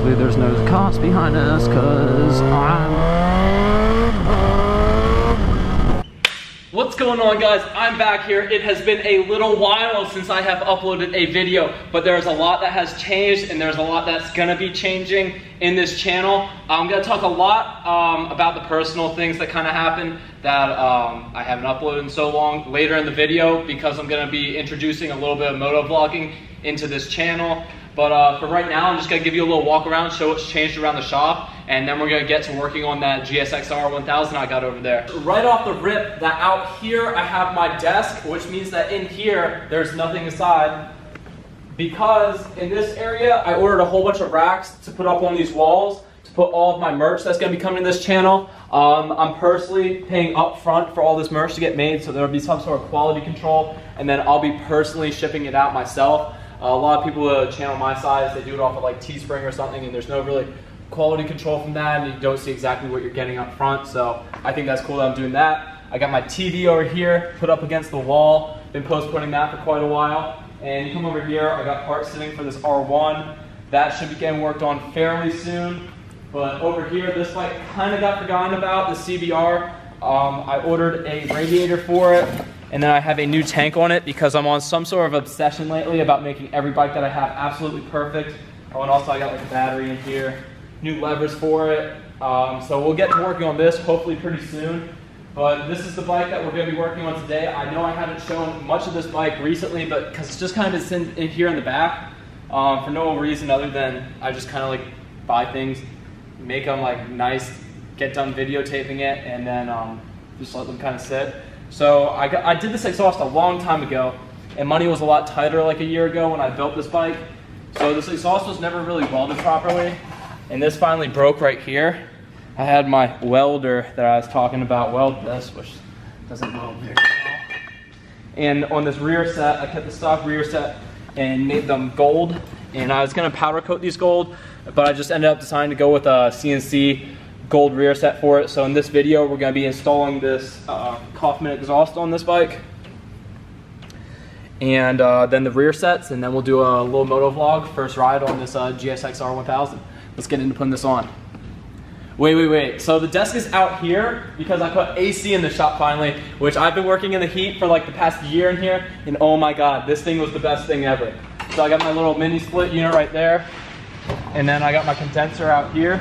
Hopefully there's no cops behind us, cause What's going on, guys? I'm back here. It has been a little while since I have uploaded a video, but there's a lot that has changed and there's a lot that's gonna be changing in this channel. I'm gonna talk a lot about the personal things that kind of happened that I haven't uploaded in so long later in the video, because I'm gonna be introducing a little bit of moto vlogging into this channel. But for right now, I'm just gonna give you a little walk around, show what's changed around the shop, and then we're gonna get to working on that GSXR 1000 I got over there. Right off the rip, that out here I have my desk, which means that in here, there's nothing inside, because in this area, I ordered a whole bunch of racks to put up on these walls, to put all of my merch that's gonna be coming to this channel. I'm personally paying up front for all this merch to get made, so there'll be some sort of quality control, and then I'll be personally shipping it out myself. A lot of people with a channel my size, they do it off of like Teespring or something, and there's no really quality control from that, and you don't see exactly what you're getting up front. So I think that's cool that I'm doing that. I got my TV over here put up against the wall. Been post-putting that for quite a while. And you come over here, I got parts sitting for this R1. That should be getting worked on fairly soon. But over here, this bike kind of got forgotten about, the CBR. I ordered a radiator for it. And then I have a new tank on it because I'm on some sort of obsession lately about making every bike that I have absolutely perfect. Oh, and also I got like a battery in here, new levers for it. So we'll get to working on this hopefully pretty soon. But this is the bike that we're going to be working on today. I know I haven't shown much of this bike recently, but because it's just kind of in here in the back for no reason other than I just kind of like buy things, make them like nice, get done videotaping it, and then just let them kind of sit. So I did this exhaust a long time ago, and money was a lot tighter like a year ago when I built this bike. So this exhaust was never really welded properly, and this finally broke right here. I had my welder that I was talking about weld this, which doesn't weld very well. And on this rear set, I kept the stock rear set and made them gold, and I was gonna powder coat these gold, but I just ended up deciding to go with a CNC gold rear set for it. So in this video, we're going to be installing this Coffman exhaust on this bike, and then the rear sets, and then we'll do a little moto vlog, first ride on this GSX-R 1000. Let's get into putting this on. Wait. So the desk is out here because I put AC in the shop finally, which I've been working in the heat for like the past year in here, and oh my god, this thing was the best thing ever. So I got my little mini split unit right there, and then I got my condenser out here.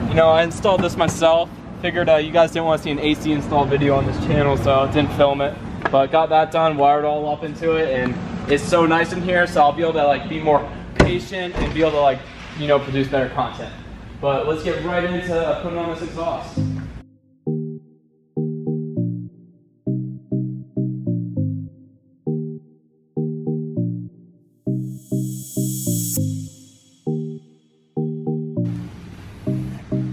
You know, I installed this myself. Figured you guys didn't want to see an AC install video on this channel, so I didn't film it. But got that done, wired all up into it, and it's so nice in here, so I'll be able to like be more patient and be able to like, you know, produce better content. But let's get right into putting on this exhaust.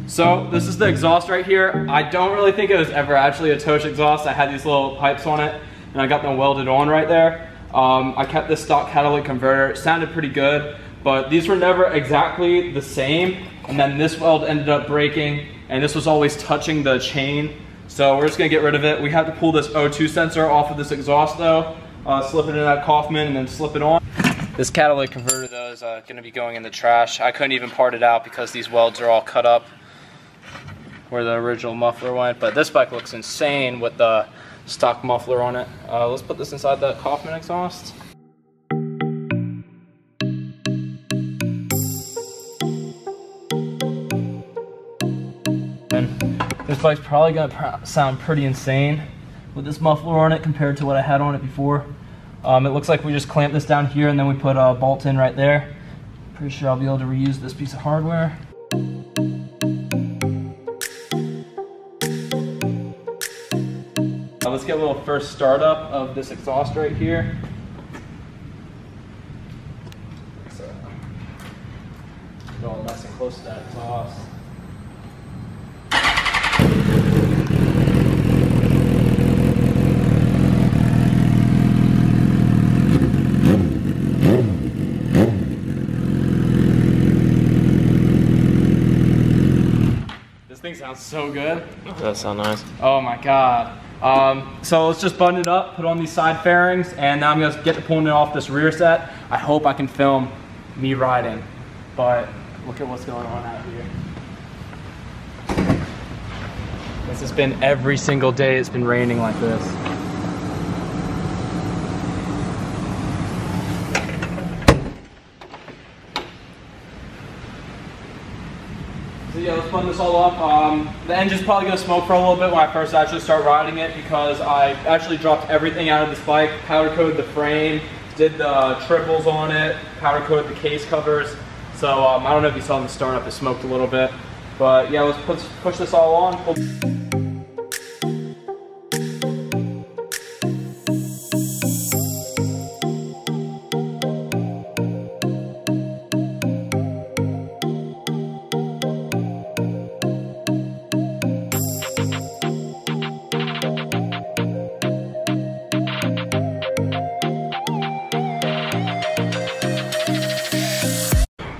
So this is the exhaust right here. I don't really think it was ever actually a Tosh exhaust. I had these little pipes on it, and I got them welded on right there. I kept this stock catalytic converter. It sounded pretty good, but these were never exactly the same. And then this weld ended up breaking, and this was always touching the chain. So we're just gonna get rid of it. We have to pull this O2 sensor off of this exhaust though, slip it in that Coffman, and then slip it on. This catalytic converter though is gonna be going in the trash. I couldn't even part it out because these welds are all cut up where the original muffler went, but this bike looks insane with the stock muffler on it. Let's put this inside the Coffman exhaust. And this bike's probably gonna sound pretty insane with this muffler on it compared to what I had on it before. It looks like we just clamp this down here and then we put a bolt in right there. Pretty sure I'll be able to reuse this piece of hardware. Let's get a little first startup of this exhaust right here. So, going nice and close to that exhaust. This thing sounds so good. That does sound nice. Oh my god. So let's just button it up, put on these side fairings, and now I'm gonna get to pulling it off this rear set. I hope I can film me riding. but look at what's going on out here. This has been every single day it's been raining like this. So yeah, let's blend this all up. The engine's probably gonna smoke for a little bit when I first actually start riding it, because I actually dropped everything out of this bike, powder coated the frame, did the triples on it, powder coated the case covers. So I don't know if you saw in the startup, it smoked a little bit. But yeah, let's push this all on.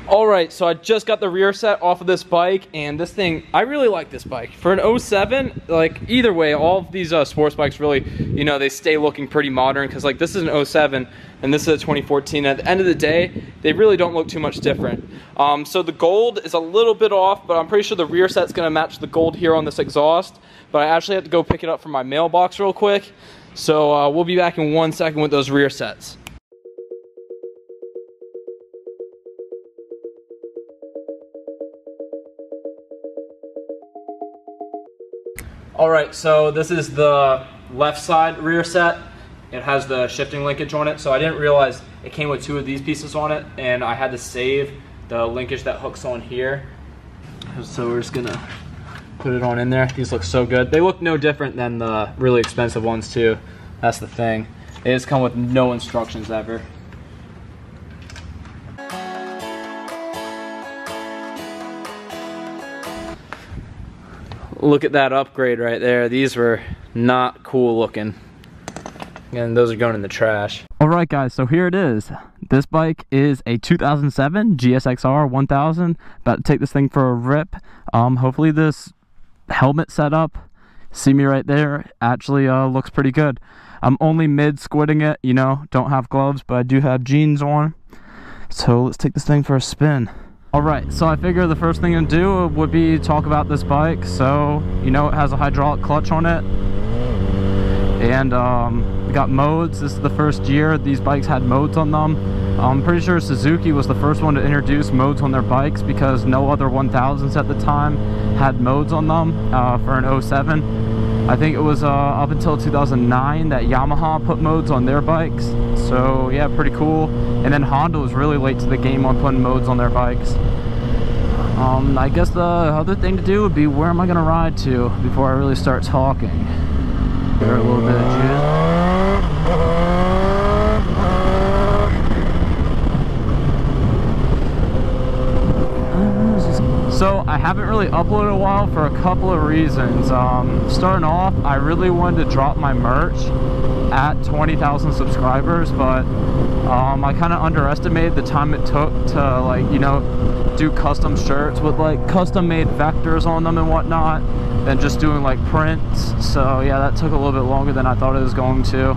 Alright, so I just got the rear set off of this bike, and this thing, I really like this bike. For an 07, like, either way, all of these sports bikes really, you know, they stay looking pretty modern, because like this is an 07 and this is a 2014. At the end of the day, they really don't look too much different. So the gold is a little bit off, but I'm pretty sure the rear set's gonna match the gold here on this exhaust, but I actually have to go pick it up from my mailbox real quick. So we'll be back in 1 second with those rear sets. Alright, so this is the left side rear set. It has the shifting linkage on it, so I didn't realize it came with 2 of these pieces on it, and I had to save the linkage that hooks on here. So we're just gonna put it on in there. These look so good. They look no different than the really expensive ones too. That's the thing. They just come with no instructions ever. Look at that upgrade right there. These were not cool looking. And those are going in the trash. Alright guys, so here it is. This bike is a 2007 GSXR 1000. About to take this thing for a rip. Hopefully this helmet setup, see me right there, actually looks pretty good. I'm only mid squidding it, you know, don't have gloves, but I do have jeans on. So let's take this thing for a spin. Alright, so I figure the first thing to do would be talk about this bike. So, you know, it has a hydraulic clutch on it. And we got modes. This is the first year these bikes had modes on them. I'm pretty sure Suzuki was the first one to introduce modes on their bikes, because no other 1000s at the time had modes on them for an 07. I think it was up until 2009 that Yamaha put modes on their bikes. So yeah, pretty cool. And then Honda was really late to the game on putting modes on their bikes. I guess the other thing to do would be, where am I gonna ride to before I really start talking? Give her a little bit of juice. So I haven't really uploaded in a while for a couple of reasons. Starting off, I really wanted to drop my merch at 20,000 subscribers, but I kind of underestimated the time it took to, like, you know, do custom shirts with like custom made vectors on them and whatnot, than just doing like prints. So yeah, that took a little bit longer than I thought it was going to.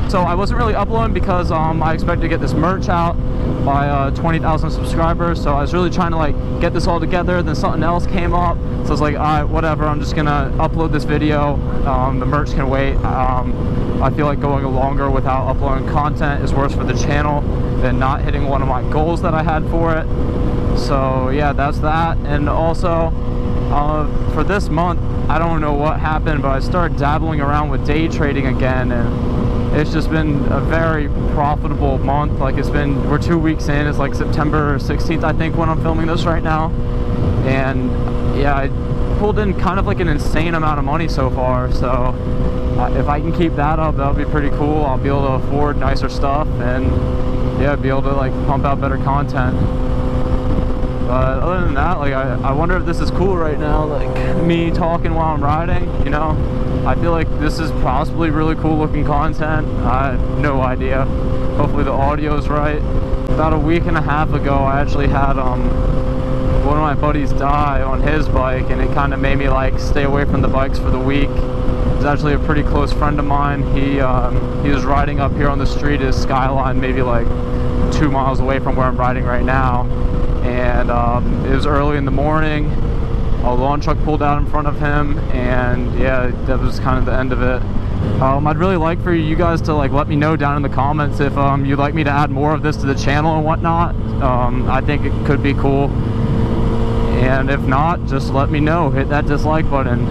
So I wasn't really uploading because I expected to get this merch out by 20,000 subscribers. So I was really trying to like get this all together. Then something else came up, so I was like, all right, whatever, I'm just gonna upload this video. The merch can wait. I feel like going longer without uploading content is worse for the channel than not hitting one of my goals that I had for it. So yeah, that's that. And also for this month, I don't know what happened, but I started dabbling around with day trading again, and it's just been a very profitable month. Like, it's been, we're 2 weeks in. It's like September 16th, I think, when I'm filming this right now. And yeah, I pulled in kind of like an insane amount of money so far. So if I can keep that up, that'll be pretty cool. I'll be able to afford nicer stuff, and yeah, be able to like pump out better content. But other than that, like, I wonder if this is cool right now, like me talking while I'm riding, you know? I feel like this is possibly really cool looking content. I have no idea. Hopefully the audio is right. About a week and a half ago, I actually had one of my buddies die on his bike, and it kind of made me like stay away from the bikes for the week. He's actually a pretty close friend of mine. He was riding up here on the street at Skyline, maybe like 2 miles away from where I'm riding right now. And and it was early in the morning. A lawn truck pulled out in front of him, and yeah, that was kind of the end of it. I'd really like for you guys to like let me know down in the comments if you'd like me to add more of this to the channel and whatnot. I think it could be cool, and if not, just let me know. Hit that dislike button.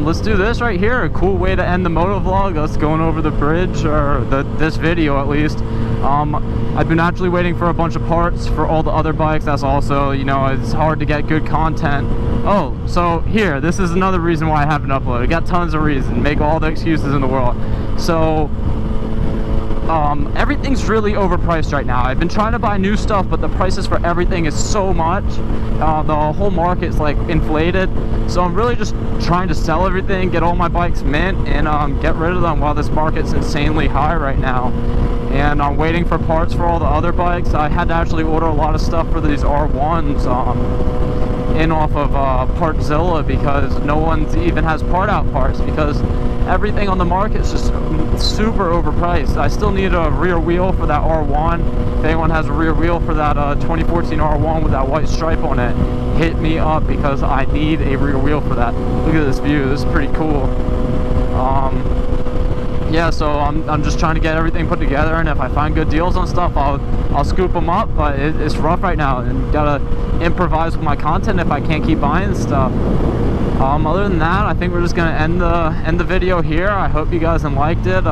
Let's do this right here. A cool way to end the moto vlog, us going over the bridge, or this video at least. I've been actually waiting for a bunch of parts for all the other bikes. That's also, you know, it's hard to get good content. Oh, so here, this is another reason why I haven't uploaded. I got tons of reasons, make all the excuses in the world. So everything's really overpriced right now. I've been trying to buy new stuff, but the prices for everything is so much. The whole market's like inflated. So I'm really just trying to sell everything, get all my bikes mint, and get rid of them while this market's insanely high right now. And I'm waiting for parts for all the other bikes. I had to actually order a lot of stuff for these R1s in off of Partzilla, because no one even has part out parts, because everything on the market is just super overpriced. I still need a rear wheel for that R1. If anyone has a rear wheel for that 2014 R1 with that white stripe on it, hit me up, because I need a rear wheel for that. Look at this view, this is pretty cool. Yeah, so I'm just trying to get everything put together, and if I find good deals on stuff, I'll scoop them up. But it's rough right now, and gotta improvise with my content if I can't keep buying stuff. Other than that, I think we're just gonna end the video here. I hope you guys liked it.